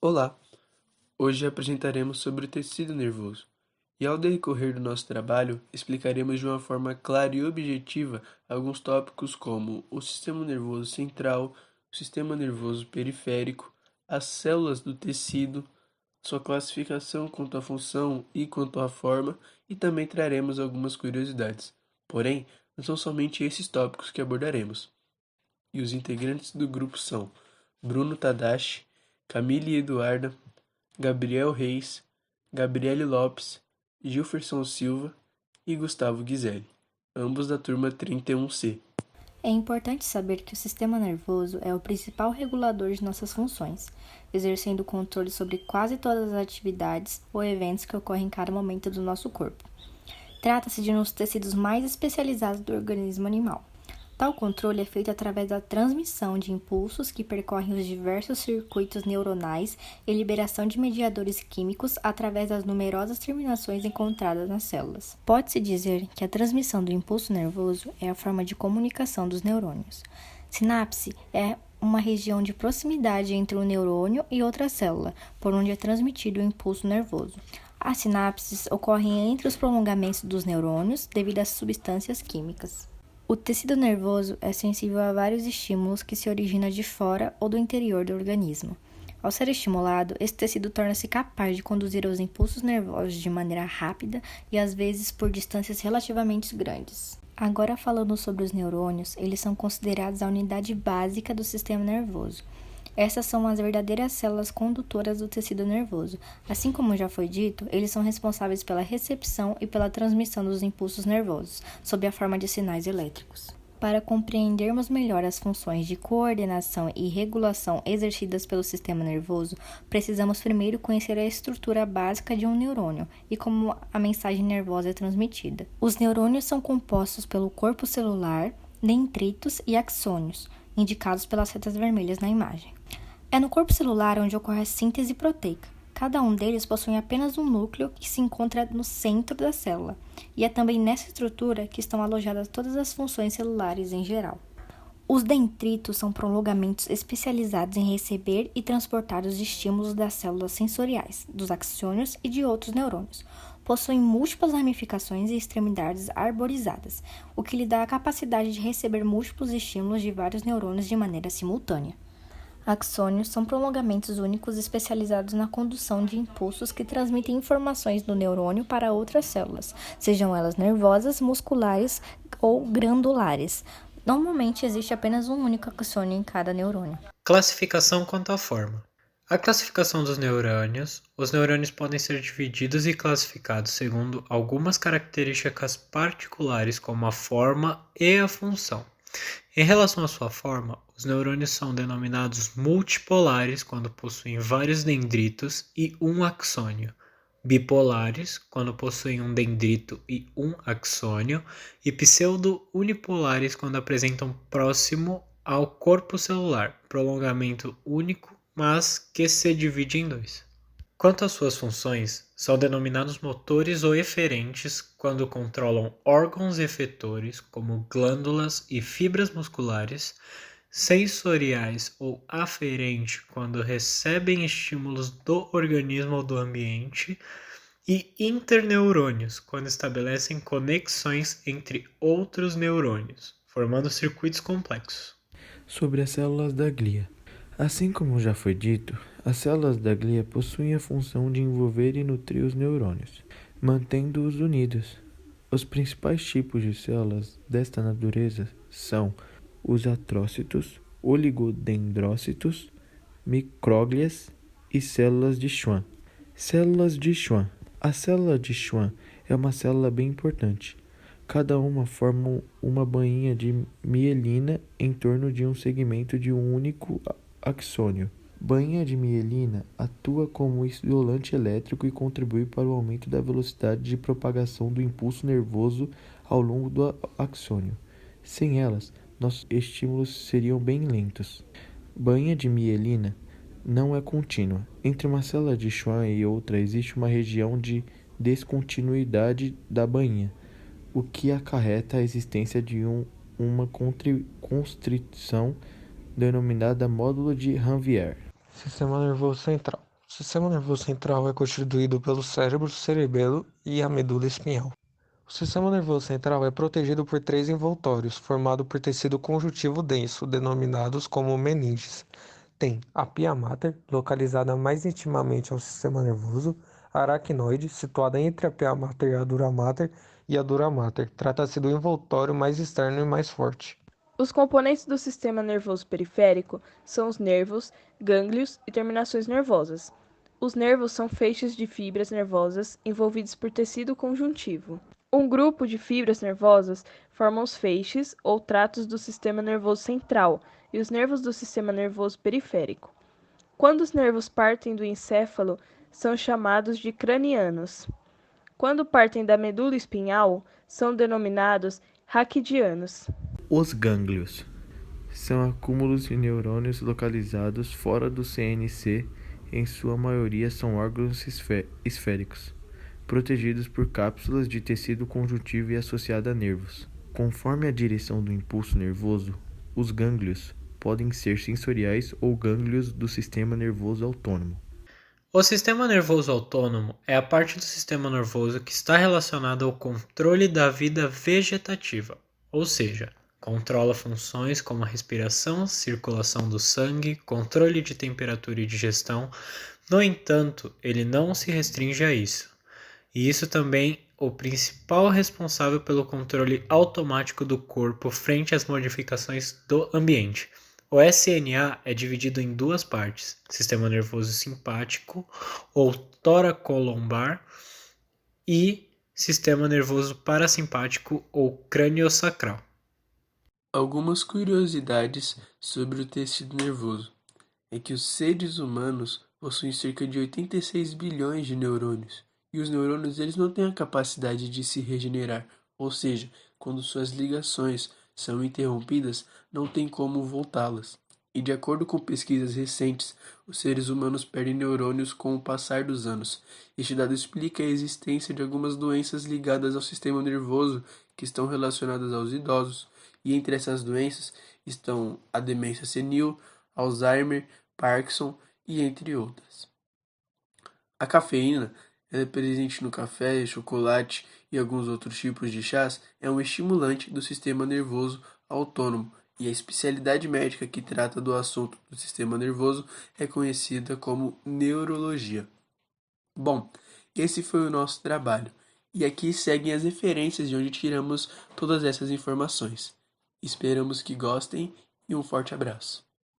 Olá! Hoje apresentaremos sobre o tecido nervoso e, ao decorrer do nosso trabalho, explicaremos de uma forma clara e objetiva alguns tópicos como o sistema nervoso central, o sistema nervoso periférico, as células do tecido, sua classificação quanto à função e quanto à forma, e também traremos algumas curiosidades. Porém, não são somente esses tópicos que abordaremos. E os integrantes do grupo são Bruno Tadashi, Camille Eduarda, Gabriel Reis, Gabriele Lopes, Gilferson Silva e Gustavo Guizelli, ambos da turma 31C. É importante saber que o sistema nervoso é o principal regulador de nossas funções, exercendo controle sobre quase todas as atividades ou eventos que ocorrem em cada momento do nosso corpo. Trata-se de um dos tecidos mais especializados do organismo animal. Tal controle é feito através da transmissão de impulsos que percorrem os diversos circuitos neuronais e liberação de mediadores químicos através das numerosas terminações encontradas nas células. Pode-se dizer que a transmissão do impulso nervoso é a forma de comunicação dos neurônios. Sinapse é uma região de proximidade entre um neurônio e outra célula, por onde é transmitido o impulso nervoso. As sinapses ocorrem entre os prolongamentos dos neurônios devido às substâncias químicas. O tecido nervoso é sensível a vários estímulos que se originam de fora ou do interior do organismo. Ao ser estimulado, esse tecido torna-se capaz de conduzir os impulsos nervosos de maneira rápida e às vezes por distâncias relativamente grandes. Agora falando sobre os neurônios, eles são considerados a unidade básica do sistema nervoso. Essas são as verdadeiras células condutoras do tecido nervoso. Assim como já foi dito, eles são responsáveis pela recepção e pela transmissão dos impulsos nervosos, sob a forma de sinais elétricos. Para compreendermos melhor as funções de coordenação e regulação exercidas pelo sistema nervoso, precisamos primeiro conhecer a estrutura básica de um neurônio e como a mensagem nervosa é transmitida. Os neurônios são compostos pelo corpo celular, dendritos e axônios, indicados pelas setas vermelhas na imagem. É no corpo celular onde ocorre a síntese proteica. Cada um deles possui apenas um núcleo que se encontra no centro da célula, e é também nessa estrutura que estão alojadas todas as funções celulares em geral. Os dendritos são prolongamentos especializados em receber e transportar os estímulos das células sensoriais, dos axônios e de outros neurônios. Possuem múltiplas ramificações e extremidades arborizadas, o que lhe dá a capacidade de receber múltiplos estímulos de vários neurônios de maneira simultânea. Axônios são prolongamentos únicos especializados na condução de impulsos que transmitem informações do neurônio para outras células, sejam elas nervosas, musculares ou glandulares. Normalmente existe apenas um único axônio em cada neurônio. Classificação quanto à forma. A classificação dos neurônios. Os neurônios podem ser divididos e classificados segundo algumas características particulares, como a forma e a função. Em relação à sua forma, os neurônios são denominados multipolares quando possuem vários dendritos e um axônio, bipolares quando possuem um dendrito e um axônio, e pseudo-unipolares quando apresentam próximo ao corpo celular, prolongamento único, mas que se divide em dois. Quanto às suas funções, são denominados motores ou eferentes quando controlam órgãos efetores, como glândulas e fibras musculares, sensoriais ou aferente quando recebem estímulos do organismo ou do ambiente, e interneurônios quando estabelecem conexões entre outros neurônios, formando circuitos complexos. Sobre as células da glia. Assim como já foi dito, as células da glia possuem a função de envolver e nutrir os neurônios, mantendo-os unidos. Os principais tipos de células desta natureza são os atrócitos, oligodendrócitos, micróglias e células de Schwann. Células de Schwann. A célula de Schwann é uma célula bem importante. Cada uma forma uma bainha de mielina em torno de um segmento de um único axônio. Bainha de mielina atua como isolante elétrico e contribui para o aumento da velocidade de propagação do impulso nervoso ao longo do axônio. Sem elas, nossos estímulos seriam bem lentos. Bainha de mielina não é contínua. Entre uma célula de Schwann e outra existe uma região de descontinuidade da bainha, o que acarreta a existência de uma constrição denominada módulo de Ranvier. Sistema nervoso central. O sistema nervoso central é constituído pelo cérebro, cerebelo e a medula espinhal. O sistema nervoso central é protegido por três envoltórios, formado por tecido conjuntivo denso, denominados como meninges. Tem a pia mater, localizada mais intimamente ao sistema nervoso, a aracnoide, situada entre a pia mater e a dura mater, e a dura mater. Trata-se do envoltório mais externo e mais forte. Os componentes do sistema nervoso periférico são os nervos, gânglios e terminações nervosas. Os nervos são feixes de fibras nervosas envolvidos por tecido conjuntivo. Um grupo de fibras nervosas forma os feixes ou tratos do sistema nervoso central e os nervos do sistema nervoso periférico. Quando os nervos partem do encéfalo, são chamados de cranianos. Quando partem da medula espinhal, são denominados raquidianos. Os gânglios são acúmulos de neurônios localizados fora do CNC, em sua maioria são órgãos esféricos, protegidos por cápsulas de tecido conjuntivo e associada a nervos. Conforme a direção do impulso nervoso, os gânglios podem ser sensoriais ou gânglios do sistema nervoso autônomo. O sistema nervoso autônomo é a parte do sistema nervoso que está relacionada ao controle da vida vegetativa, ou seja, controla funções como a respiração, circulação do sangue, controle de temperatura e digestão. No entanto, ele não se restringe a isso. E isso também é o principal responsável pelo controle automático do corpo frente às modificações do ambiente. O SNA é dividido em duas partes: sistema nervoso simpático ou toracolombar e sistema nervoso parasimpático ou craniosacral. Algumas curiosidades sobre o tecido nervoso é que os seres humanos possuem cerca de 86 bilhões de neurônios, e os neurônios eles não têm a capacidade de se regenerar, ou seja, quando suas ligações são interrompidas, não tem como voltá-las. E de acordo com pesquisas recentes, os seres humanos perdem neurônios com o passar dos anos. Este dado explica a existência de algumas doenças ligadas ao sistema nervoso que estão relacionadas aos idosos, e entre essas doenças estão a demência senil, Alzheimer, Parkinson e entre outras. A cafeína, ela é presente no café, chocolate e alguns outros tipos de chás, é um estimulante do sistema nervoso autônomo, e a especialidade médica que trata do assunto do sistema nervoso é conhecida como neurologia. Bom, esse foi o nosso trabalho, e aqui seguem as referências de onde tiramos todas essas informações. Esperamos que gostem e um forte abraço.